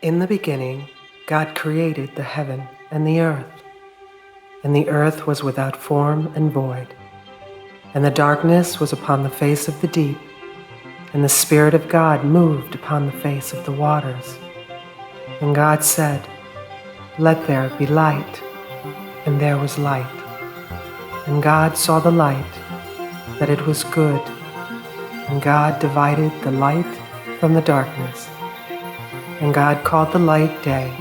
In the beginning, God created the heaven and the earth was without form and void, and the darkness was upon the face of the deep, and the Spirit of God moved upon the face of the waters. And God said, "Let there be light," and there was light. And God saw the light, that it was good, and God divided the light from the darkness. And God called the light day,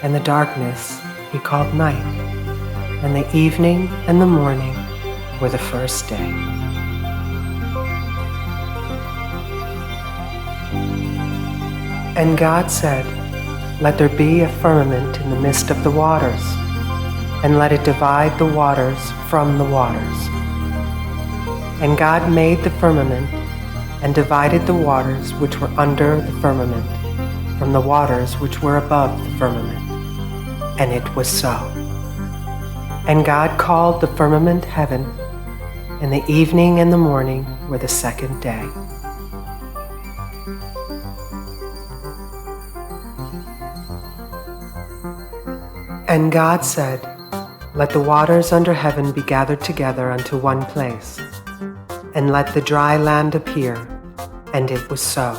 and the darkness he called night. And the evening and the morning were the first day. And God said, "Let there be a firmament in the midst of the waters, and let it divide the waters from the waters." And God made the firmament, and divided the waters which were under the firmament from the waters which were above the firmament. And it was so. And God called the firmament heaven, and the evening and the morning were the second day. And God said, "Let the waters under heaven be gathered together unto one place, and let the dry land appear." And it was so.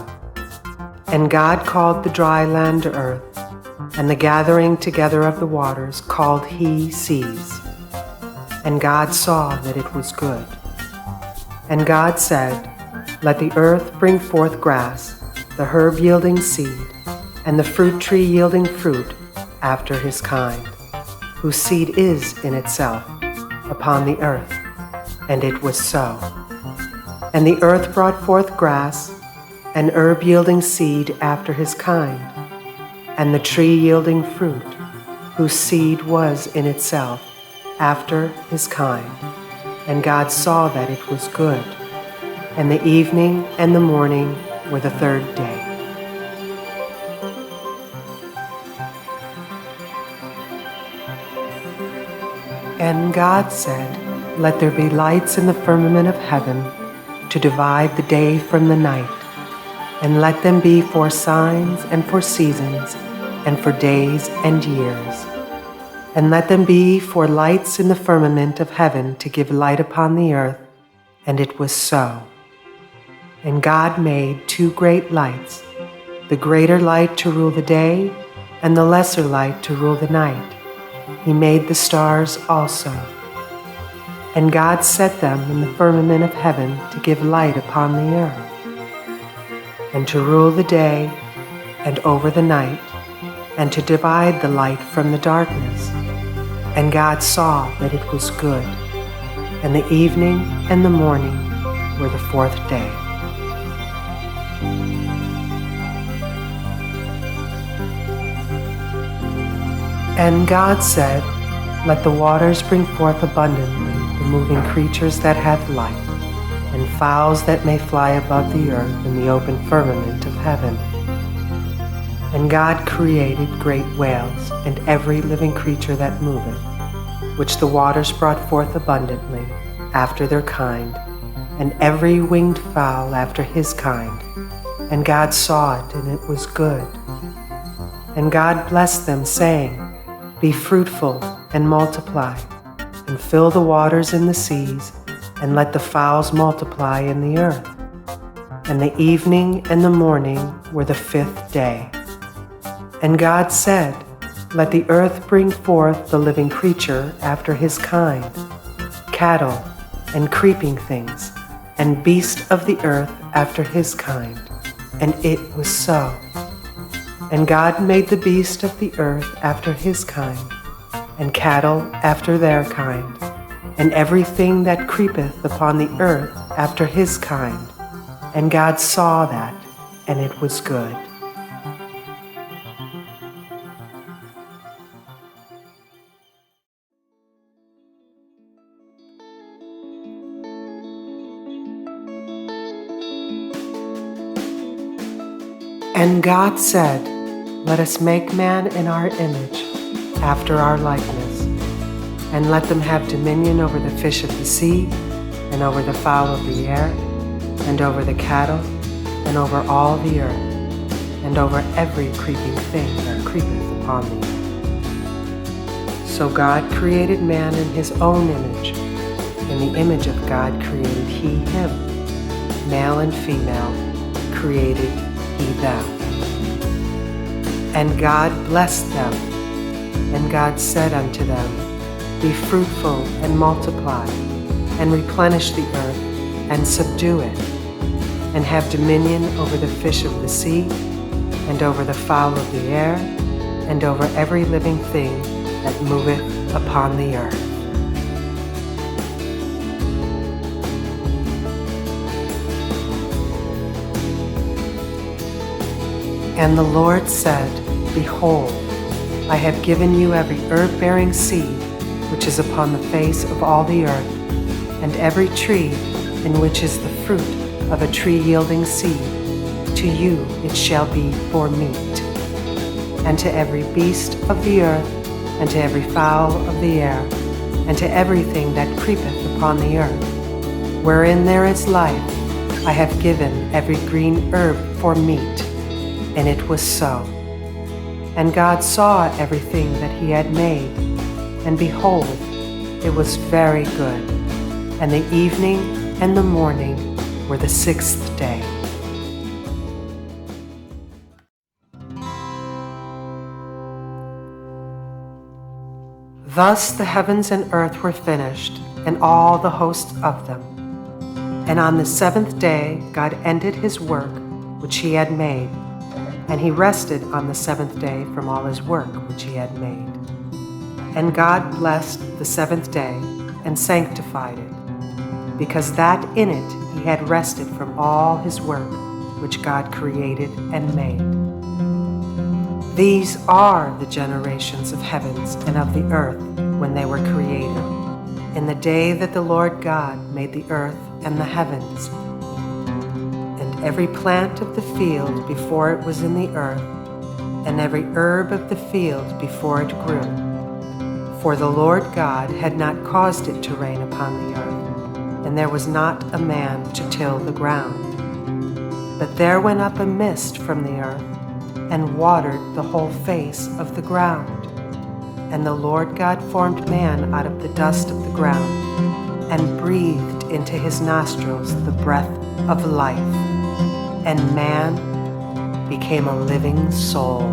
And God called the dry land earth, and the gathering together of the waters called he seas. And God saw that it was good. And God said, "Let the earth bring forth grass, the herb yielding seed, and the fruit tree yielding fruit after his kind, whose seed is in itself upon the earth." And it was so. And the earth brought forth grass, and herb yielding seed after his kind, and the tree yielding fruit, whose seed was in itself after his kind. And God saw that it was good. And the evening and the morning were the third day. And God said, "Let there be lights in the firmament of heaven to divide the day from the night, and let them be for signs and for seasons and for days and years. And let them be for lights in the firmament of heaven to give light upon the earth." And it was so. And God made two great lights, the greater light to rule the day, and the lesser light to rule the night. He made the stars also. And God set them in the firmament of heaven to give light upon the earth, and to rule the day and over the night, and to divide the light from the darkness. And God saw that it was good. And the evening and the morning were the fourth day. And God said, "Let the waters bring forth abundantly the moving creatures that have life, and fowls that may fly above the earth in the open firmament of heaven." And God created great whales, and every living creature that moveth, which the waters brought forth abundantly, after their kind, and every winged fowl after his kind. And God saw it, and it was good. And God blessed them, saying, "Be fruitful and multiply, and fill the waters in the seas, and let the fowls multiply in the earth." And the evening and the morning were the fifth day. And God said, "Let the earth bring forth the living creature after his kind, cattle and creeping things, and beast of the earth after his kind." And it was so. And God made the beast of the earth after his kind, and cattle after their kind, and everything that creepeth upon the earth after his kind. And God saw that, and it was good. And God said, "Let us make man in our image, after our likeness, and let them have dominion over the fish of the sea, and over the fowl of the air, and over the cattle, and over all the earth, and over every creeping thing that creepeth upon the earth. So God created man in his own image. In the image of God created he him. Male and female created he them. And God blessed them. And God said unto them, Be fruitful and multiply, and replenish the earth, and subdue it, and have dominion over the fish of the sea, and over the fowl of the air, and over every living thing that moveth upon the earth. And the Lord said, Behold, I have given you every herb-bearing seed which is upon the face of all the earth, and every tree in which is the fruit of a tree yielding seed. To you it shall be for meat. And to every beast of the earth, and to every fowl of the air, and to everything that creepeth upon the earth, wherein there is life, I have given every green herb for meat. And it was so. And God saw everything that he had made, and behold, it was very good. And the evening and the morning were the sixth day. Thus the heavens and earth were finished, and all the hosts of them. And on the seventh day God ended his work which he had made, and he rested on the seventh day from all his work which he had made. And God blessed the seventh day and sanctified it, because that in it he had rested from all his work which God created and made. These are the generations of heavens and of the earth when they were created, in the day that the Lord God made the earth and the heavens, and every plant of the field before it was in the earth, and every herb of the field before it grew. For the Lord God had not caused it to rain upon the earth, and there was not a man to till the ground. But there went up a mist from the earth, and watered the whole face of the ground. And the Lord God formed man out of the dust of the ground, and breathed into his nostrils the breath of life, and man became a living soul.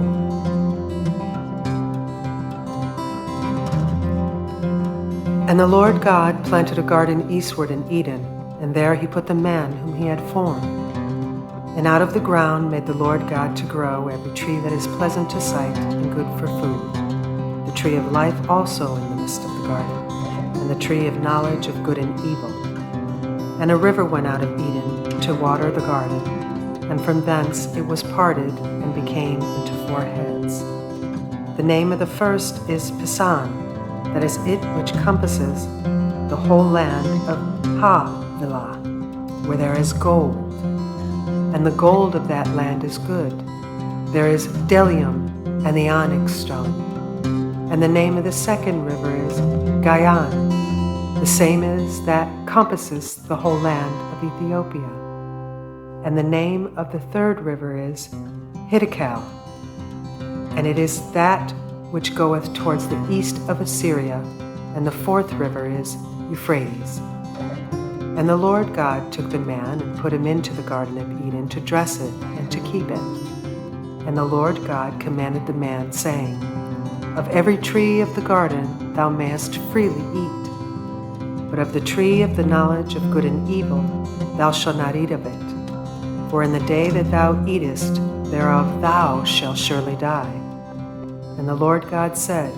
And the Lord God planted a garden eastward in Eden, and there he put the man whom he had formed. And out of the ground made the Lord God to grow every tree that is pleasant to sight and good for food, the tree of life also in the midst of the garden, and the tree of knowledge of good and evil. And a river went out of Eden to water the garden, and from thence it was parted and became into four heads. The name of the first is Pison, that is it which compasses the whole land of Havilah, where there is gold. And the gold of that land is good. There is bdellium and the onyx stone. And the name of the second river is Gihon, the same as that compasses the whole land of Ethiopia. And the name of the third river is Hiddekel, and it is that which goeth towards the east of Assyria. And the fourth river is Euphrates. And the Lord God took the man and put him into the garden of Eden to dress it and to keep it. And the Lord God commanded the man, saying, Of every tree of the garden thou mayest freely eat, but of the tree of the knowledge of good and evil thou shalt not eat of it. For in the day that thou eatest thereof thou shalt surely die. And the Lord God said,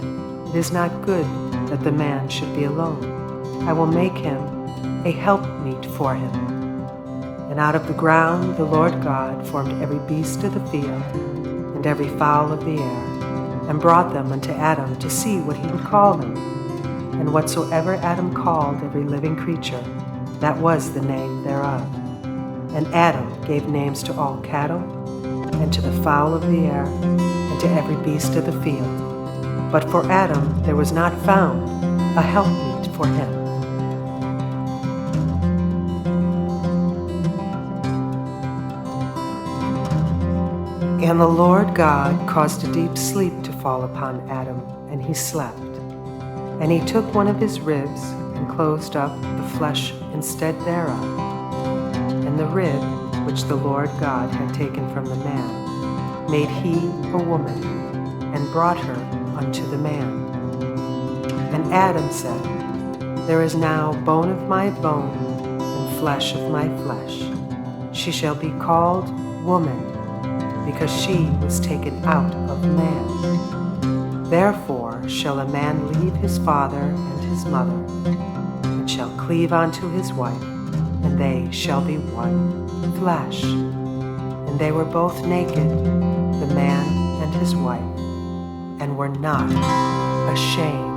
It is not good that the man should be alone. I will make him a helpmeet for him. And out of the ground the Lord God formed every beast of the field, and every fowl of the air, and brought them unto Adam to see what he would call them. And whatsoever Adam called every living creature, that was the name thereof. And Adam gave names to all cattle, and to the fowl of the air, and to every beast of the field. But for Adam there was not found a helpmeet for him. And the Lord God caused a deep sleep to fall upon Adam, and he slept. And he took one of his ribs and closed up the flesh instead thereof. And the rib which the Lord God had taken from the man made he a woman, and brought her unto the man. And Adam said, There is now bone of my bone, and flesh of my flesh. She shall be called woman, because she was taken out of man. Therefore shall a man leave his father and his mother, and shall cleave unto his wife, and they shall be one flesh. And they were both naked, the man and his wife, and were not ashamed.